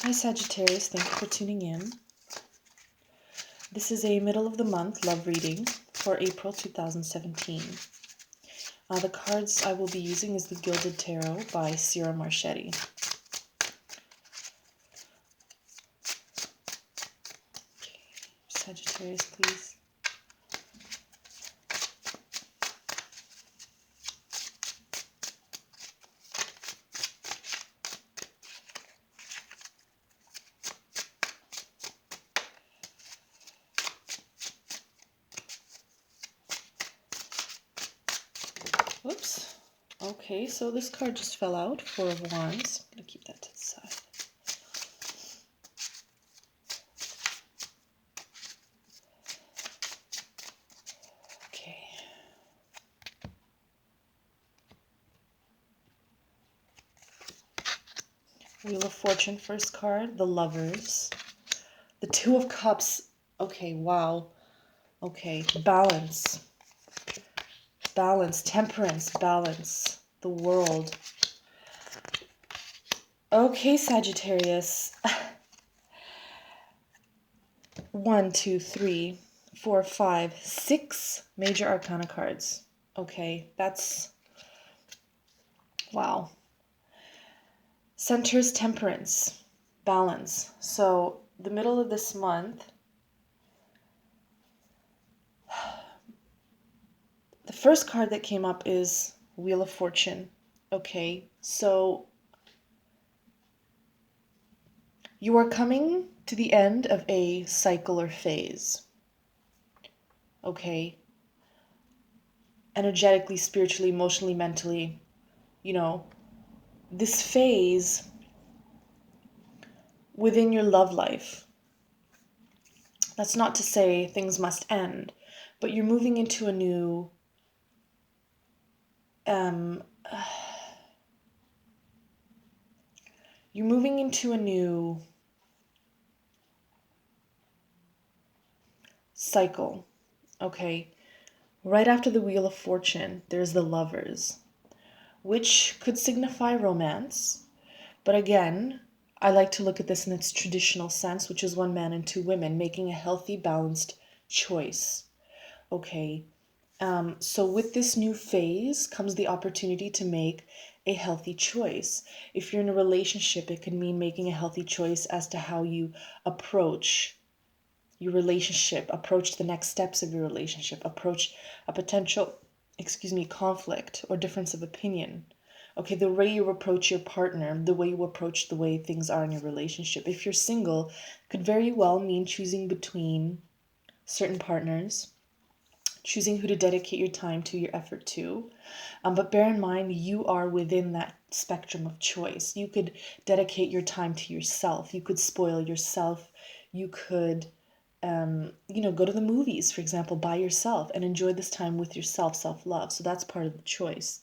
Hi Sagittarius, thank you for tuning in. This is a middle of the month love reading for April 2017. The cards I will be using is the Gilded Tarot by Sierra Marchetti. Okay. Sagittarius, please. Whoops. Okay, so this card just fell out, Four of Wands. I'm going to keep that to the side. Okay. Wheel of Fortune, first card. The Lovers. The Two of Cups. Okay, wow. Okay, balance. Balance, temperance, balance, the world. Okay, Sagittarius. 1, 2, 3, 4, 5, 6 major arcana cards. Okay, that's... wow. Centers temperance, balance. So, the middle of this month, the first card that came up is Wheel of Fortune. Okay, so you are coming to the end of a cycle or phase. Okay, energetically, spiritually, emotionally, mentally, you know, this phase within your love life. That's not to say things must end, but you're moving into a new you're moving into a new cycle. Okay, right after the Wheel of Fortune, there's the Lovers, which could signify romance. But again, I like to look at this in its traditional sense, which is one man and two women making a healthy, balanced choice. Okay, so with this new phase comes the opportunity to make a healthy choice. If you're in a relationship, it can mean making a healthy choice as to how you approach your relationship, approach the next steps of your relationship, approach a potential, conflict or difference of opinion. Okay, the way you approach your partner, the way you approach the way things are in your relationship. If you're single, could very well mean choosing between certain partners, choosing who to dedicate your time to, your effort to. But bear in mind, you are within that spectrum of choice. You could dedicate your time to yourself. You could spoil yourself. You could go to the movies, for example, by yourself and enjoy this time with yourself, self-love. So that's part of the choice.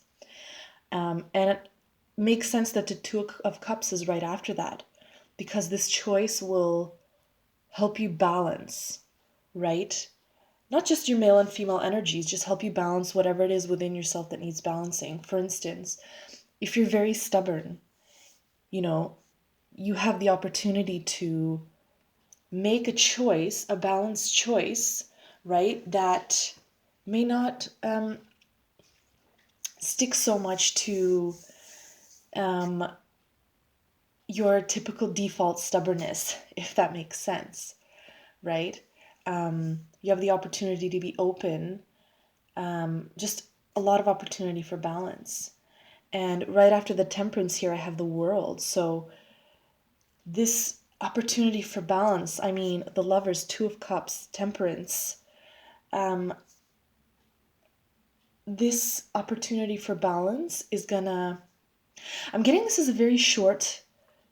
And it makes sense that the Two of Cups is right after that, because this choice will help you balance, right? Not just your male and female energies, just help you balance whatever it is within yourself that needs balancing. For instance, if you're very stubborn, you have the opportunity to make a choice, a balanced choice, right, that may not stick so much to your typical default stubbornness, if that makes sense, right? You have the opportunity to be open, just a lot of opportunity for balance. And right after the Temperance here, I have the World. So this opportunity for balance, I mean, the Lovers, Two of Cups, Temperance, this opportunity for balance is gonna, I'm getting this as a very short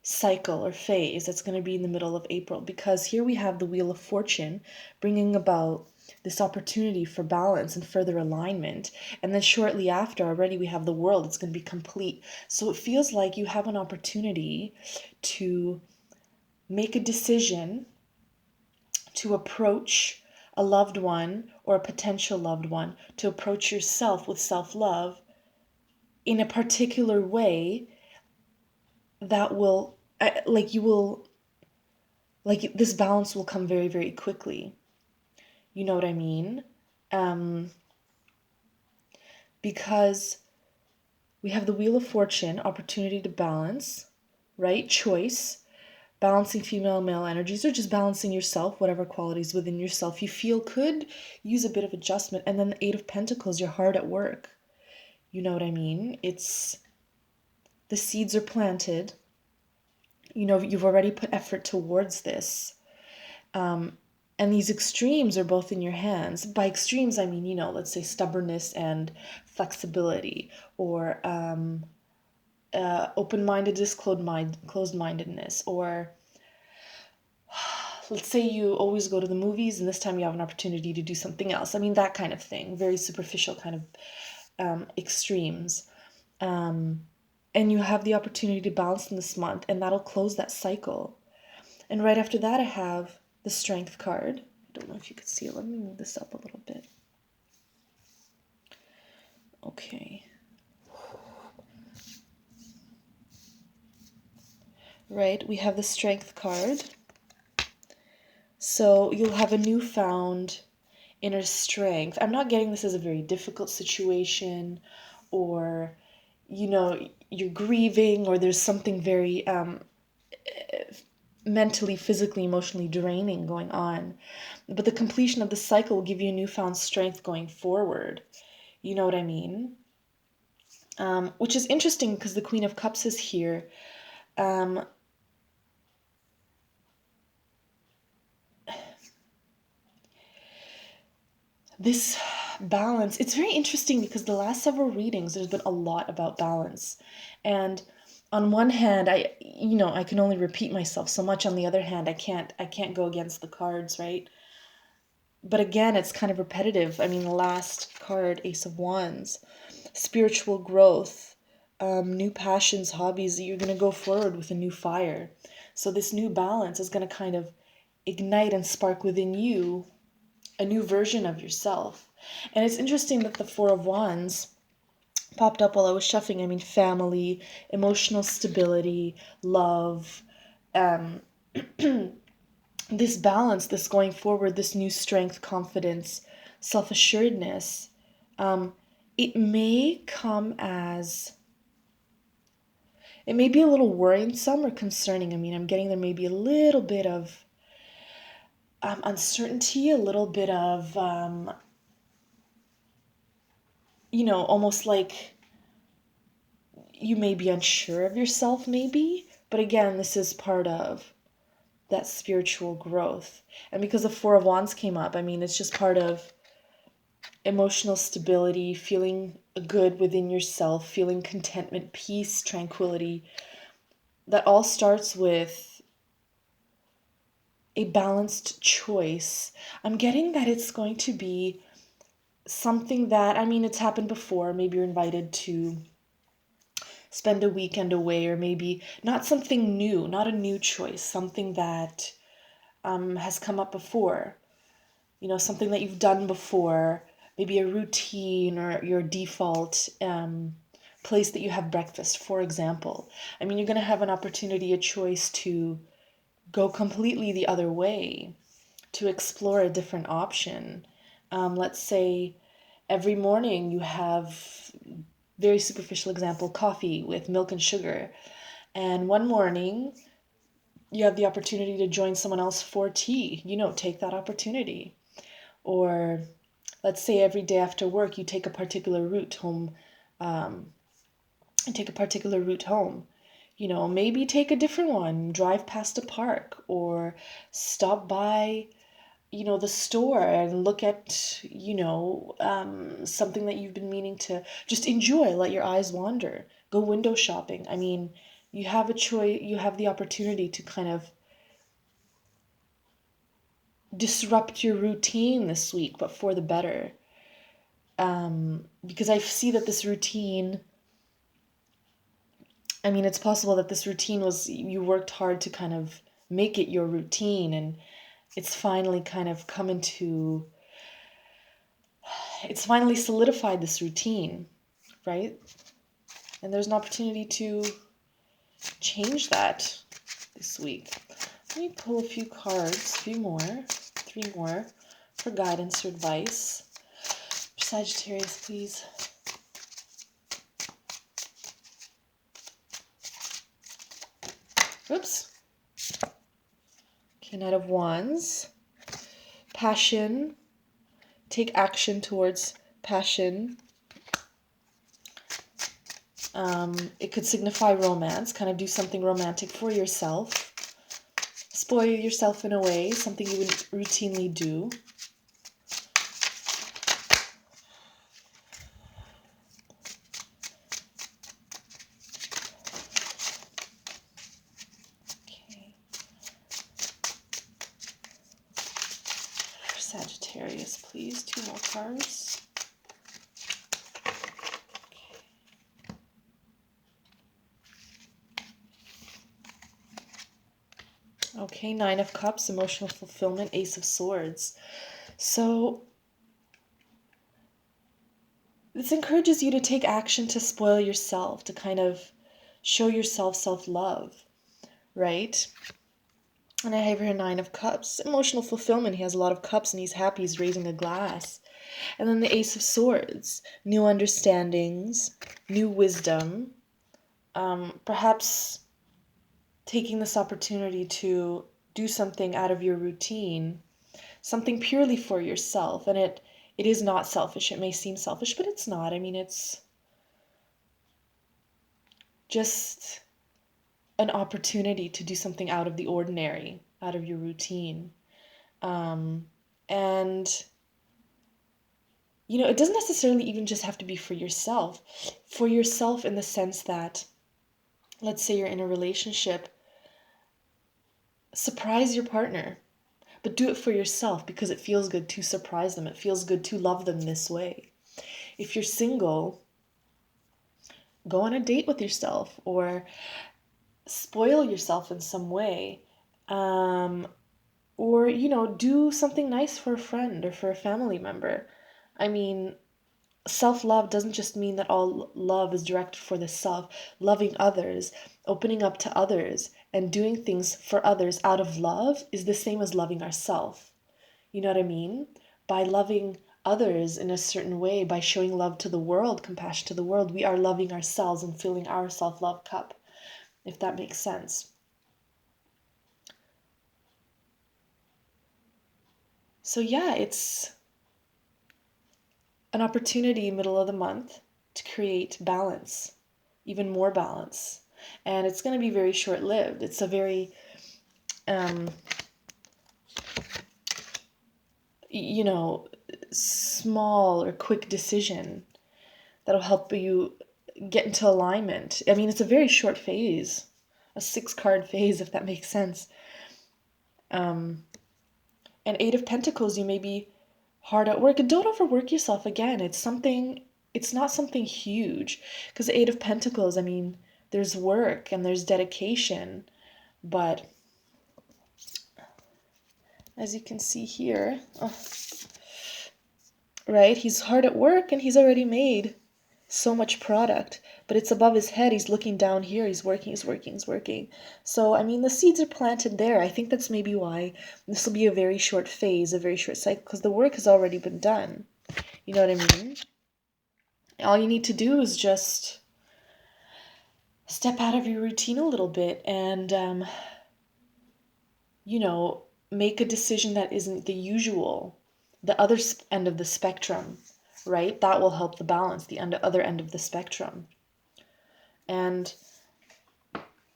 cycle or phase that's going to be in the middle of April, because here we have the Wheel of Fortune bringing about this opportunity for balance and further alignment, and then shortly after already we have the World. It's going to be complete. So it feels like you have an opportunity to make a decision to approach a loved one or a potential loved one, to approach yourself with self-love in a particular way that will, you will like this balance will come very, very quickly. You know what I mean? Because we have the Wheel of Fortune, opportunity to balance, right? Choice, balancing female male energies, or just balancing yourself, whatever qualities within yourself you feel could use a bit of adjustment. And then the Eight of Pentacles, you're hard at work. You know what I mean? It's the seeds are planted. You know, you've already put effort towards this. And these extremes are both in your hands. By extremes, I mean, you know, let's say stubbornness and flexibility, or open-mindedness, closed-mindedness, or let's say you always go to the movies and this time you have an opportunity to do something else. I mean, that kind of thing, very superficial kind of extremes. And you have the opportunity to balance in this month, and that'll close that cycle. And right after that, I have the Strength card. I don't know if you could see it. Let me move this up a little bit. Okay. Right, we have the Strength card. So you'll have a newfound inner strength. I'm not getting this as a very difficult situation, or, you know, you're grieving, or there's something very mentally, physically, emotionally draining going on. But the completion of the cycle will give you a newfound strength going forward. You know what I mean? Which is interesting because the Queen of Cups is here. This balance, it's very interesting because the last several readings, there's been a lot about balance. And on one hand, I can only repeat myself so much. On the other hand, I can't go against the cards, right? But again, it's kind of repetitive. I mean, the last card, Ace of Wands, spiritual growth, new passions, hobbies, you're going to go forward with a new fire. So this new balance is going to kind of ignite and spark within you a new version of yourself. And it's interesting that the Four of Wands popped up while I was shuffling. I mean, family, emotional stability, love, this balance, this going forward, this new strength, confidence, self-assuredness. It may come as, it may be a little worrisome or concerning. I mean, I'm getting there may be a little bit of uncertainty, a little bit of, almost like you may be unsure of yourself, maybe. But again, this is part of that spiritual growth. And because the Four of Wands came up, I mean, it's just part of emotional stability, feeling good within yourself, feeling contentment, peace, tranquility. That all starts with a balanced choice. I'm getting that it's going to be something that, I mean, it's happened before. Maybe you're invited to spend a weekend away, or maybe not something new, not a new choice, something that has come up before, something that you've done before, maybe a routine or your default place that you have breakfast, for example. I mean, you're going to have an opportunity, a choice to go completely the other way, to explore a different option. Let's say every morning you have, very superficial example, coffee with milk and sugar. And one morning you have the opportunity to join someone else for tea. Take that opportunity. Or let's say every day after work you take a particular route home. Maybe take a different one, drive past a park, or stop by the store and look at something that you've been meaning to just enjoy, let your eyes wander, go window shopping. I mean, you have a choice, you have the opportunity to kind of disrupt your routine this week, but for the better. Because I see that this routine, I mean, it's possible that this routine was, you worked hard to kind of make it your routine, and it's finally kind of it's finally solidified this routine, right? And there's an opportunity to change that this week. Let me pull a few cards, three more, for guidance or advice. Sagittarius, please. Oops. Okay, Knight of Wands. Passion. Take action towards passion. It could signify romance. Kind of do something romantic for yourself. Spoil yourself in a way, something you would routinely do. Okay. For Sagittarius, please. 2 more cards. Okay, 9 of Cups, emotional fulfillment, Ace of Swords. So this encourages you to take action to spoil yourself, to kind of show yourself self-love, right? And I have here 9 of Cups, emotional fulfillment. He has a lot of cups and he's happy, he's raising a glass. And then the Ace of Swords, new understandings, new wisdom, perhaps taking this opportunity to do something out of your routine, something purely for yourself. And it is not selfish. It may seem selfish, but it's not. I mean, it's just an opportunity to do something out of the ordinary, out of your routine. And, you know, it doesn't necessarily even just have to be for yourself. For yourself in the sense that, let's say you're in a relationship, surprise your partner, but do it for yourself because it feels good to surprise them. It feels good to love them this way. If you're single, go on a date with yourself or spoil yourself in some way. Or, you know, do something nice for a friend or for a family member. I mean, self-love doesn't just mean that all love is directed for the self. Loving others, opening up to others, and doing things for others out of love is the same as loving ourselves. You know what I mean? By loving others in a certain way, by showing love to the world, compassion to the world, we are loving ourselves and filling our self-love cup, if that makes sense. So yeah, it's an opportunity middle of the month to create balance, even more balance. And it's going to be very short-lived. It's a very, you know, small or quick decision that'll help you get into alignment. I mean, it's a very short phase, a 6-card phase, if that makes sense. And 8 of Pentacles, you may be hard at work. And don't overwork yourself again. It's not something huge. Because the 8 of Pentacles, I mean, there's work and there's dedication. But as you can see here, right, he's hard at work and he's already made so much product, but it's above his head. He's looking down here. He's working. So, I mean, the seeds are planted there. I think that's maybe why this will be a very short phase, a very short cycle, because the work has already been done. You know what I mean? All you need to do is just step out of your routine a little bit and, you know, make a decision that isn't the usual, the other end of the spectrum, right? That will help the balance, the other end of the spectrum. And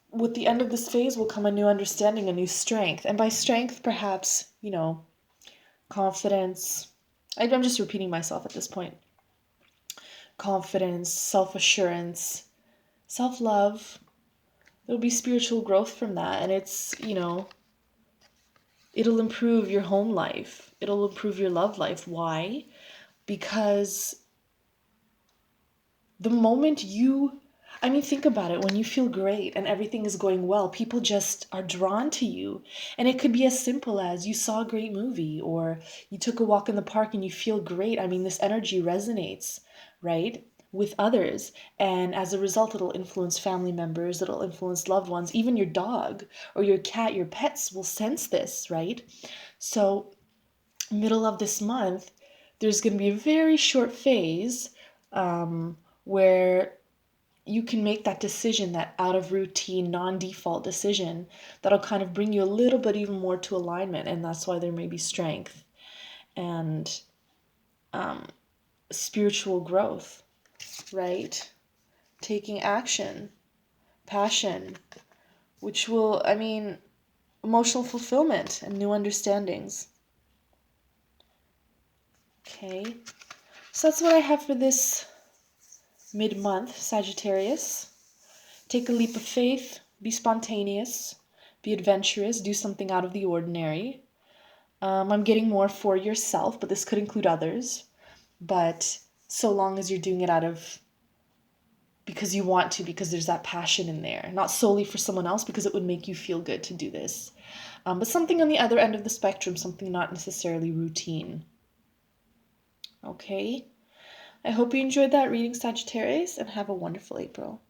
with the end of this phase will come a new understanding, a new strength. And by strength, perhaps, you know, confidence. I'm just repeating myself at this point. Confidence, self-assurance, self-love. There'll be spiritual growth from that. And it's, you know, it'll improve your home life. It'll improve your love life. Why? Because the moment I mean, think about it. When you feel great and everything is going well, people just are drawn to you. And it could be as simple as you saw a great movie or you took a walk in the park and you feel great. I mean, this energy resonates, right? with others. And as a result, it'll influence family members, it'll influence loved ones, even your dog or your cat, your pets will sense this, right? So, middle of this month, there's going to be a very short phase where you can make that decision, that out of routine, non-default decision that'll kind of bring you a little bit even more to alignment. And that's why there may be strength and spiritual growth, right? Taking action, passion, which will, emotional fulfillment and new understandings. Okay, so that's what I have for this mid-month, Sagittarius. Take a leap of faith, be spontaneous, be adventurous, do something out of the ordinary. I'm getting more for yourself, but this could include others. But so long as you're doing it out of because you want to, because there's that passion in there, not solely for someone else because it would make you feel good to do this. But something on the other end of the spectrum, something not necessarily routine. Okay? I hope you enjoyed that reading, Sagittarius, and have a wonderful April.